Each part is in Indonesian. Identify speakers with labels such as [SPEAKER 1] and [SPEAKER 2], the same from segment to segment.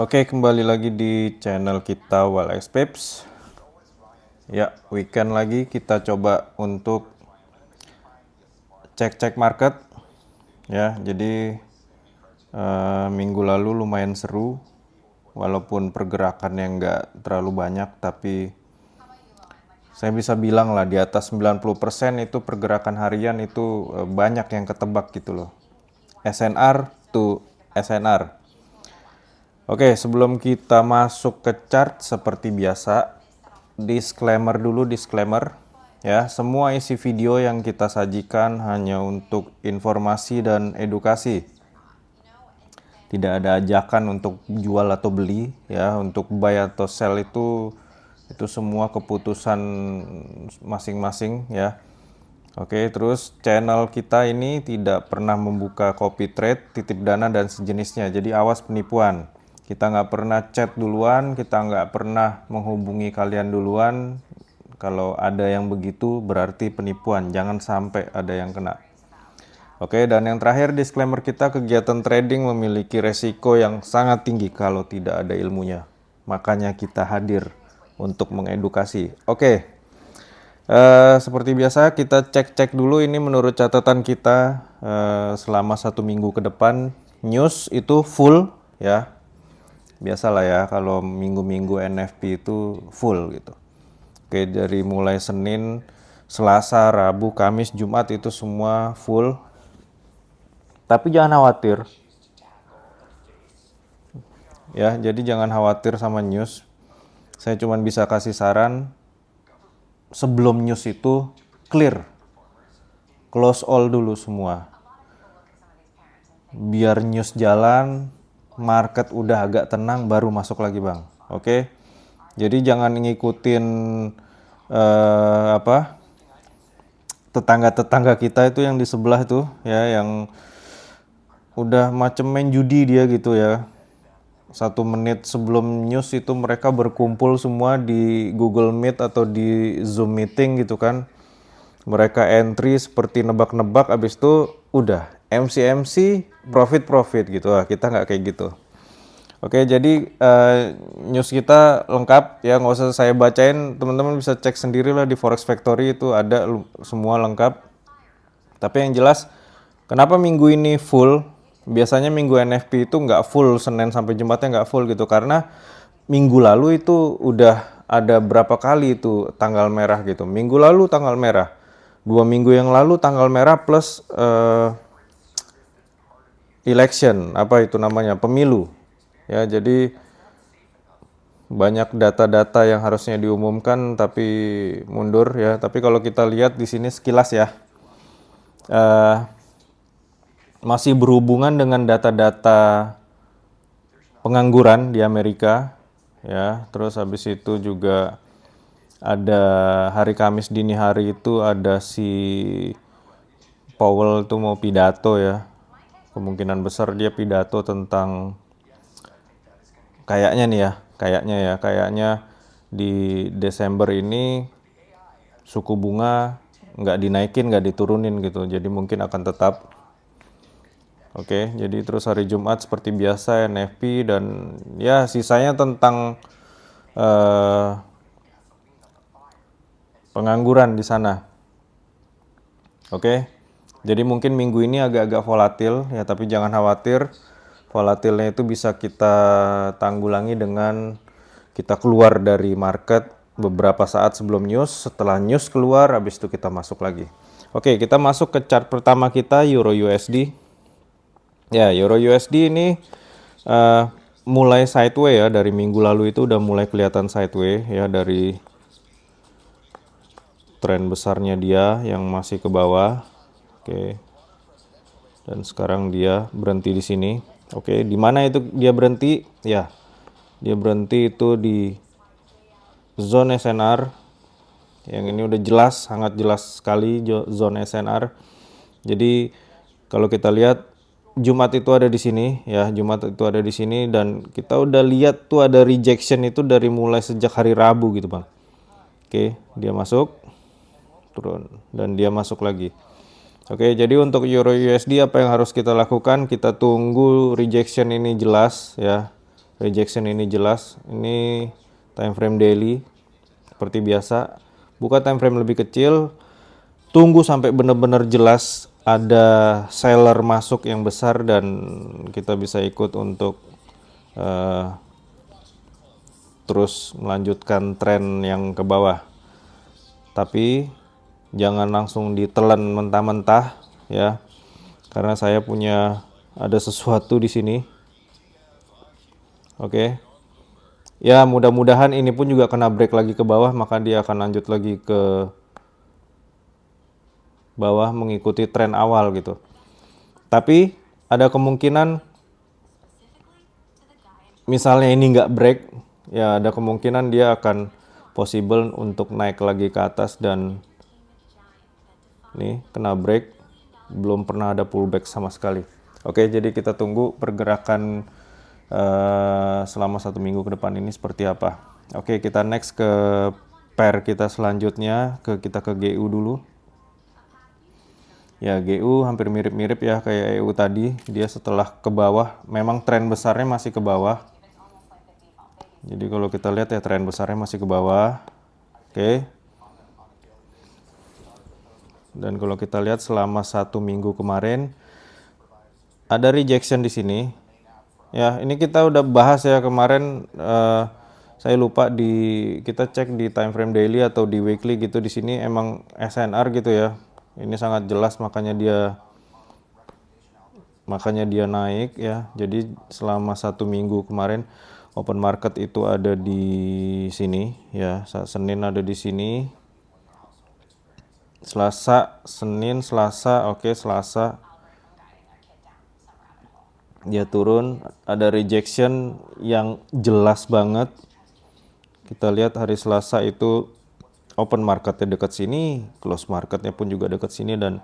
[SPEAKER 1] Oke, kembali lagi di channel kita Walex Pips. Ya, weekend lagi kita coba untuk cek-cek market. Ya, jadi minggu lalu lumayan seru, walaupun pergerakannya nggak terlalu banyak, tapi saya bisa bilang lah di atas 90% itu pergerakan harian itu banyak yang ketebak gitu loh. SNR to SNR. Oke, sebelum kita masuk ke chart seperti biasa, disclaimer dulu, disclaimer. Ya, semua isi video yang kita sajikan hanya untuk informasi dan edukasi. Tidak ada ajakan untuk jual atau beli, ya, untuk buy atau sell itu semua keputusan masing-masing, ya. Oke, terus channel kita ini tidak pernah membuka copy trade, titip dana, dan sejenisnya. Jadi awas penipuan. Kita nggak pernah chat duluan, kita nggak pernah menghubungi kalian duluan. Kalau ada yang begitu berarti penipuan, jangan sampai ada yang kena. Oke, dan yang terakhir disclaimer kita, kegiatan trading memiliki resiko yang sangat tinggi kalau tidak ada ilmunya. Makanya kita hadir untuk mengedukasi. Oke, seperti biasa kita cek-cek dulu ini menurut catatan kita selama 1 minggu ke depan news itu full ya. Biasalah ya kalau minggu-minggu NFP itu full gitu. Oke, dari mulai Senin, Selasa, Rabu, Kamis, Jumat itu semua full. Tapi jangan khawatir ya, jadi jangan khawatir sama news. Saya cuma bisa kasih saran sebelum news itu clear. Close all dulu semua. Biar news jalan, market udah agak tenang baru masuk lagi bang. Oke, jadi jangan ngikutin tetangga-tetangga kita itu yang di sebelah itu ya, yang udah macem main judi dia gitu ya. 1 menit sebelum news itu mereka berkumpul semua di Google Meet atau di Zoom meeting gitu kan. Mereka entry seperti nebak-nebak, abis itu udah MC profit gitu. Kita nggak kayak gitu. Oke, jadi news kita lengkap ya, nggak usah saya bacain, teman-teman bisa cek sendiri lah di Forex Factory, itu ada semua lengkap. Tapi yang jelas kenapa minggu ini full, biasanya minggu NFP itu nggak full, Senin sampai Jumatnya nggak full gitu, karena minggu lalu itu udah ada berapa kali itu tanggal merah gitu. Minggu lalu tanggal merah, 2 minggu yang lalu tanggal merah plus election, apa itu namanya, pemilu ya. Jadi banyak data-data yang harusnya diumumkan tapi mundur ya. Tapi kalau kita lihat di sini sekilas ya, masih berhubungan dengan data-data pengangguran di Amerika ya. Terus habis itu juga ada hari Kamis dini hari itu ada si Powell tuh mau pidato ya. Kemungkinan besar dia pidato tentang, kayaknya nih ya, kayaknya di Desember ini suku bunga nggak dinaikin, nggak diturunin gitu. Jadi mungkin akan tetap. Oke, jadi terus hari Jumat seperti biasa NFP, dan ya sisanya tentang pengangguran di sana. Oke, jadi mungkin minggu ini agak-agak volatil ya, tapi jangan khawatir. Volatilnya itu bisa kita tanggulangi dengan kita keluar dari market beberapa saat sebelum news. Setelah news keluar, habis itu kita masuk lagi. Oke, kita masuk ke chart pertama kita, Euro USD. Ya, Euro USD ini mulai sideway ya, dari minggu lalu itu udah mulai kelihatan sideway ya, dari tren besarnya dia yang masih ke bawah. Oke. Dan sekarang dia berhenti di sini. Oke, di mana itu dia berhenti? Ya, dia berhenti itu di zone SNR. Yang ini udah jelas, sangat jelas sekali zone SNR. Jadi kalau kita lihat Jumat itu ada di sini ya, Jumat itu ada di sini, dan kita udah lihat tuh ada rejection itu dari mulai sejak hari Rabu gitu bang. Oke, dia masuk, turun, dan dia masuk lagi. Oke, jadi untuk Euro USD apa yang harus kita lakukan? Kita tunggu rejection ini jelas ya. rejection ini jelas. Ini time frame daily seperti biasa. Buka time frame lebih kecil, tunggu sampai benar-benar jelas ada seller masuk yang besar dan kita bisa ikut untuk terus melanjutkan tren yang ke bawah. Tapi jangan langsung ditelan mentah-mentah ya, karena saya punya ada sesuatu di sini. Oke. Ya, mudah-mudahan ini pun juga kena break lagi ke bawah, maka dia akan lanjut lagi ke bawah mengikuti tren awal gitu. Tapi ada kemungkinan misalnya ini nggak break, ya ada kemungkinan dia akan possible untuk naik lagi ke atas dan nih kena break, belum pernah ada pullback sama sekali. Oke, jadi kita tunggu pergerakan selama 1 minggu ke depan ini seperti apa. Oke, kita next ke pair kita selanjutnya, kita ke GU dulu. Ya, GU hampir mirip-mirip ya kayak EU tadi. Dia setelah ke bawah, memang tren besarnya masih ke bawah. Jadi kalau kita lihat ya tren besarnya masih ke bawah. Oke. Dan kalau kita lihat selama 1 minggu kemarin ada rejection di sini. Ya, ini kita udah bahas ya kemarin. Saya lupa kita cek di time frame daily atau di weekly gitu, di sini emang SNR gitu ya. Ini sangat jelas makanya dia naik ya. Jadi selama 1 minggu kemarin open market itu ada di sini ya. Senin ada di sini. Selasa, Senin, Selasa, oke, Selasa dia turun, ada rejection yang jelas banget. Kita lihat hari Selasa itu open marketnya dekat sini, close marketnya pun juga dekat sini, dan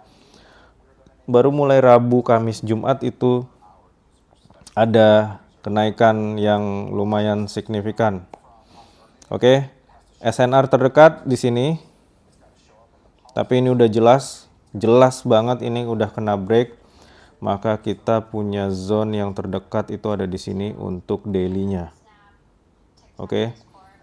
[SPEAKER 1] baru mulai Rabu, Kamis, Jumat itu ada kenaikan yang lumayan signifikan. Oke, SNR terdekat di sini. Tapi ini udah jelas banget ini udah kena break, maka kita punya zone yang terdekat itu ada di sini untuk daily-nya. Oke.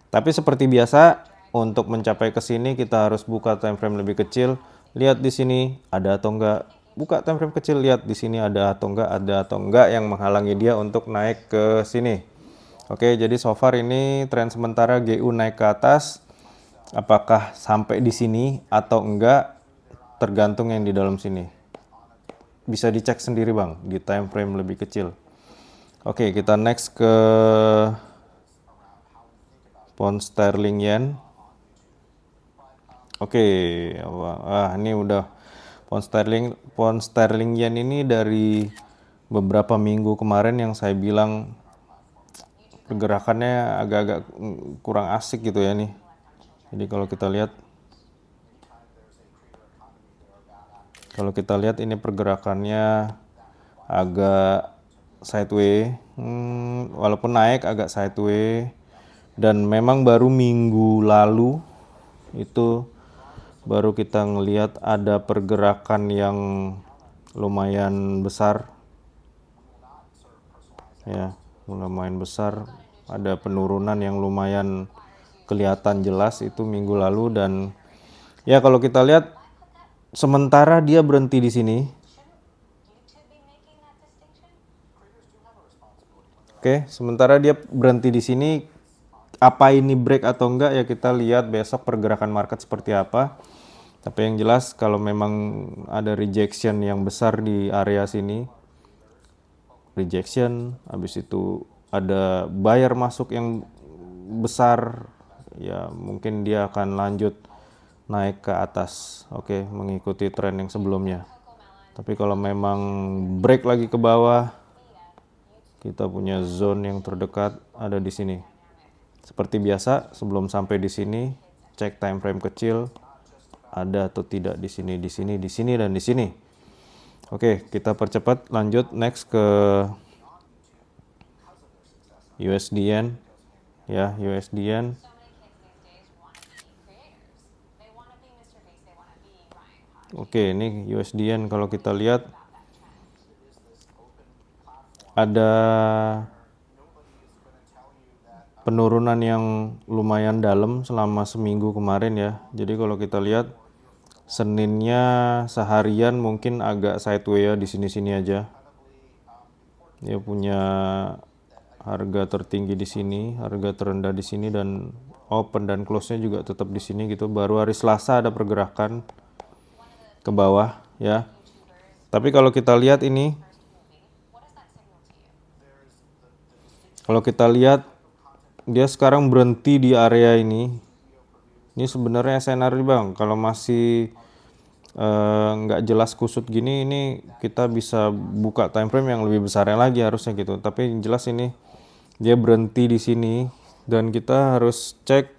[SPEAKER 1] Tapi seperti biasa untuk mencapai ke sini kita harus buka time frame lebih kecil, lihat di sini ada atau enggak. Buka time frame kecil, lihat di sini ada atau enggak yang menghalangi dia untuk naik ke sini. Oke, jadi so far ini tren sementara GU naik ke atas. Apakah sampai di sini atau enggak tergantung yang di dalam sini. Bisa dicek sendiri Bang di time frame lebih kecil. Oke, kita next ke pound sterling yen. Oke, ini udah pound sterling yen ini dari beberapa minggu kemarin yang saya bilang pergerakannya agak-agak kurang asik gitu ya nih. Jadi kalau kita lihat ini pergerakannya agak sideways, walaupun naik agak sideways, dan memang baru minggu lalu itu baru kita ngelihat ada pergerakan yang lumayan besar ya, lumayan besar, ada penurunan yang lumayan kelihatan jelas itu minggu lalu. Dan ya kalau kita lihat sementara dia berhenti di sini. Oke, sementara dia berhenti di sini. Apa ini break atau enggak ya kita lihat besok pergerakan market seperti apa. Tapi yang jelas kalau memang ada rejection yang besar di area sini, rejection, habis itu ada buyer masuk yang besar, ya mungkin dia akan lanjut naik ke atas, oke, mengikuti tren yang sebelumnya. Tapi kalau memang break lagi ke bawah, kita punya zone yang terdekat ada di sini. Seperti biasa, sebelum sampai di sini, cek time frame kecil ada atau tidak di sini, di sini, di sini, dan di sini. Oke, kita percepat lanjut next ke USD yen. Ya, USD yen. Oke, ini USD yen kalau kita lihat ada penurunan yang lumayan dalam selama seminggu kemarin ya. Jadi kalau kita lihat Seninnya seharian mungkin agak sideway ya, di sini-sini aja. Dia punya harga tertinggi di sini, harga terendah di sini, dan open dan close-nya juga tetap di sini gitu. Baru hari Selasa ada pergerakan ke bawah ya. Tapi kalau kita lihat ini, kalau kita lihat dia sekarang berhenti di area ini. Ini sebenarnya SNR bang. Kalau masih nggak jelas kusut gini, ini kita bisa buka time frame yang lebih besarnya lagi harusnya gitu. Tapi yang jelas ini dia berhenti di sini dan kita harus cek.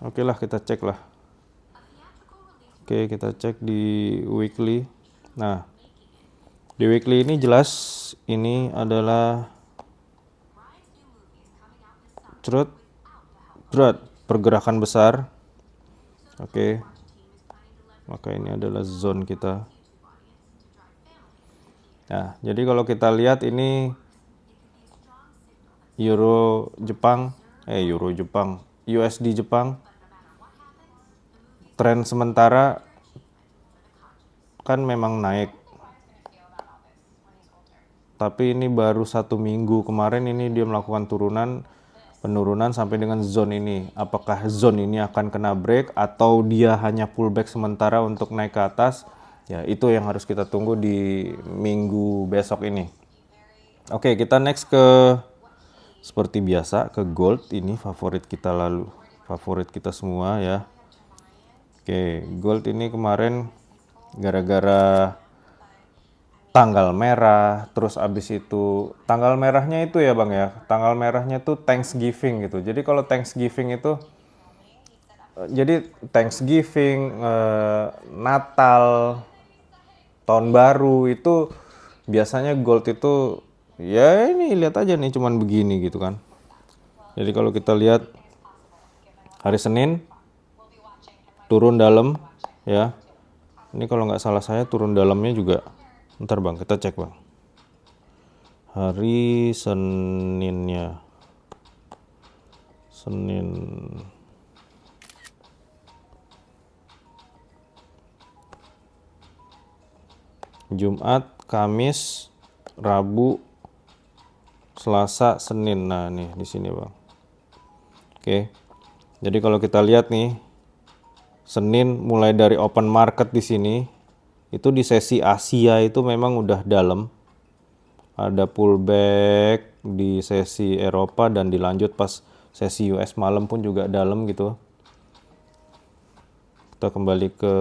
[SPEAKER 1] Oke lah, kita cek lah. Oke, kita cek di weekly. Nah, di weekly ini jelas ini adalah pergerakan besar. Oke, maka ini adalah zone kita. Nah, jadi kalau kita lihat ini Euro Jepang, USD Jepang, tren sementara kan memang naik. Tapi ini baru 1 minggu, kemarin ini dia melakukan penurunan sampai dengan zone ini. Apakah zone ini akan kena break atau dia hanya pullback sementara untuk naik ke atas? Ya, itu yang harus kita tunggu di minggu besok ini. Oke, kita next ke, seperti biasa, ke gold. Ini favorit kita semua ya. Oke, gold ini kemarin gara-gara tanggal merah, terus abis itu tanggal merahnya itu ya bang ya, tanggal merahnya tuh Thanksgiving gitu. Jadi kalau Thanksgiving itu jadi Thanksgiving, Natal, tahun baru itu biasanya gold itu ya ini lihat aja nih cuman begini gitu kan. Jadi kalau kita lihat hari Senin turun dalam ya. Ini kalau nggak salah saya turun dalamnya juga. Ntar bang, kita cek bang. Hari Seninnya. Senin. Jumat, Kamis, Rabu, Selasa, Senin. Nah, nih di sini, bang. Oke. Jadi kalau kita lihat nih, Senin mulai dari open market di sini, itu di sesi Asia itu memang udah dalam. Ada pullback di sesi Eropa dan dilanjut pas sesi US malam pun juga dalam gitu. Kita kembali ke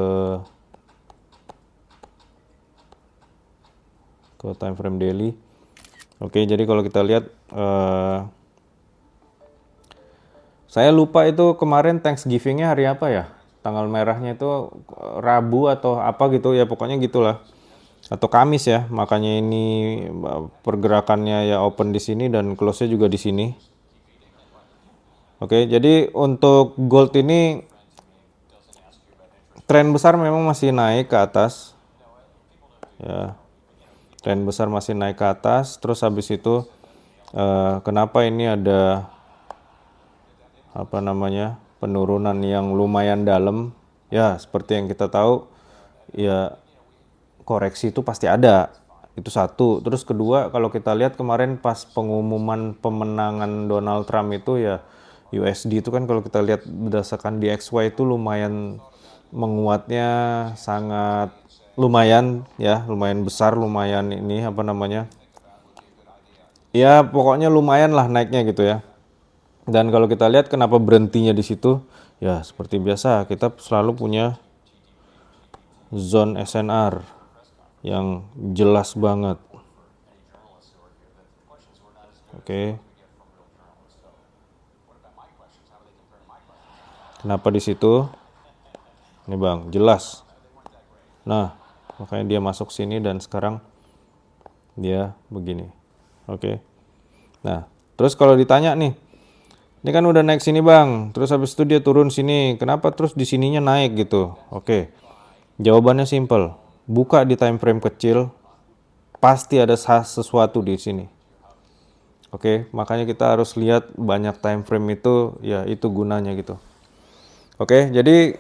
[SPEAKER 1] time frame daily. Oke, jadi kalau kita lihat saya lupa itu kemarin Thanksgiving-nya hari apa ya? Tanggal merahnya itu Rabu atau apa gitu ya, pokoknya gitulah. Atau Kamis ya. Makanya ini pergerakannya ya open di sini dan close-nya juga di sini. Oke, jadi untuk gold ini tren besar memang masih naik ke atas. Ya. Tren besar masih naik ke atas, terus habis itu kenapa ini ada penurunan yang lumayan dalam ya, seperti yang kita tahu ya, koreksi itu pasti ada, itu satu. Terus kedua, kalau kita lihat kemarin pas pengumuman pemenangan Donald Trump itu ya, USD itu kan kalau kita lihat berdasarkan DXY itu lumayan menguatnya, sangat lumayan ya, lumayan besar, lumayan ini ya pokoknya lumayan lah naiknya gitu ya. Dan kalau kita lihat kenapa berhentinya di situ ya, seperti biasa kita selalu punya zone SNR yang jelas banget. Oke. Kenapa di situ? Ini bang, jelas. Nah, makanya dia masuk sini dan sekarang dia begini. Oke. Nah, terus kalau ditanya nih, ini kan udah naik sini bang, terus habis itu dia turun sini, kenapa terus di sininya naik gitu? Oke. Jawabannya simple. Buka di time frame kecil, pasti ada sesuatu di sini. Oke, makanya kita harus lihat banyak time frame itu, ya itu gunanya gitu. Oke, jadi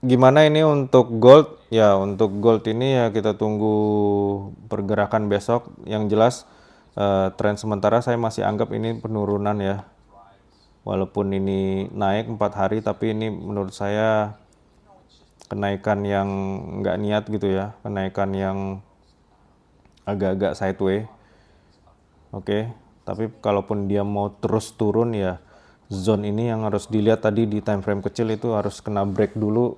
[SPEAKER 1] gimana ini untuk gold? Ya, untuk gold ini ya kita tunggu pergerakan besok. Yang jelas tren sementara saya masih anggap ini penurunan ya. Walaupun ini naik 4 hari, tapi ini menurut saya kenaikan yang nggak niat gitu ya, kenaikan yang agak-agak sideways. Oke, tapi kalaupun dia mau terus turun ya zone ini yang harus dilihat tadi di time frame kecil itu harus kena break dulu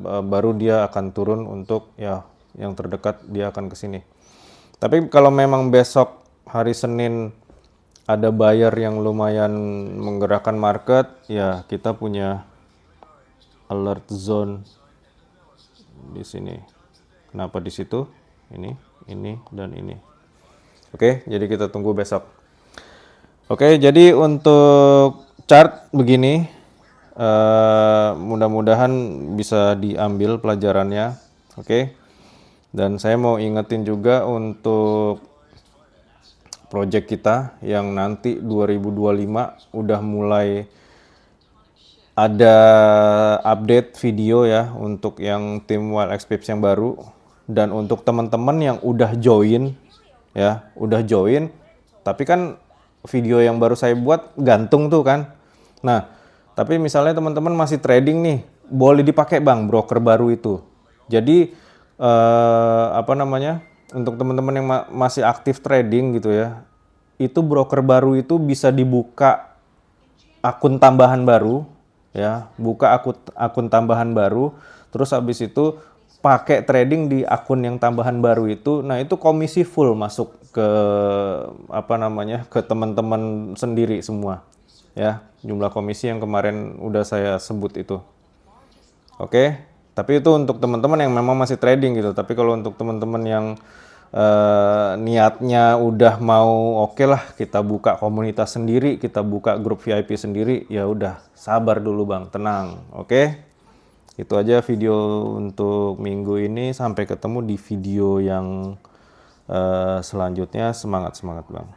[SPEAKER 1] baru dia akan turun untuk ya yang terdekat dia akan ke sini. Tapi kalau memang besok hari Senin ada buyer yang lumayan menggerakkan market, ya kita punya alert zone di sini. Kenapa di situ? Ini dan ini. Oke, jadi kita tunggu besok. Oke, jadi untuk chart begini, mudah-mudahan bisa diambil pelajarannya. Oke, dan saya mau ingetin juga untuk project kita yang nanti 2025 udah mulai ada update video ya untuk yang tim Wild Xpapes yang baru, dan untuk teman-teman yang udah join ya, tapi kan video yang baru saya buat gantung tuh kan. Nah, tapi misalnya teman-teman masih trading nih, boleh dipakai Bang broker baru itu. Jadi apa namanya? Untuk teman-teman yang masih aktif trading gitu ya, itu broker baru itu bisa dibuka akun tambahan baru ya, buka akun tambahan baru, terus habis itu pakai trading di akun yang tambahan baru itu. Nah, itu komisi full masuk ke apa namanya? Ke teman-teman sendiri semua. Ya, jumlah komisi yang kemarin udah saya sebut itu. Oke. Tapi itu untuk teman-teman yang memang masih trading gitu. Tapi kalau untuk teman-teman yang niatnya udah mau oke lah kita buka komunitas sendiri, kita buka grup VIP sendiri, ya udah sabar dulu Bang, tenang. Oke. Itu aja video untuk minggu ini. Sampai ketemu di video yang selanjutnya. Semangat Bang.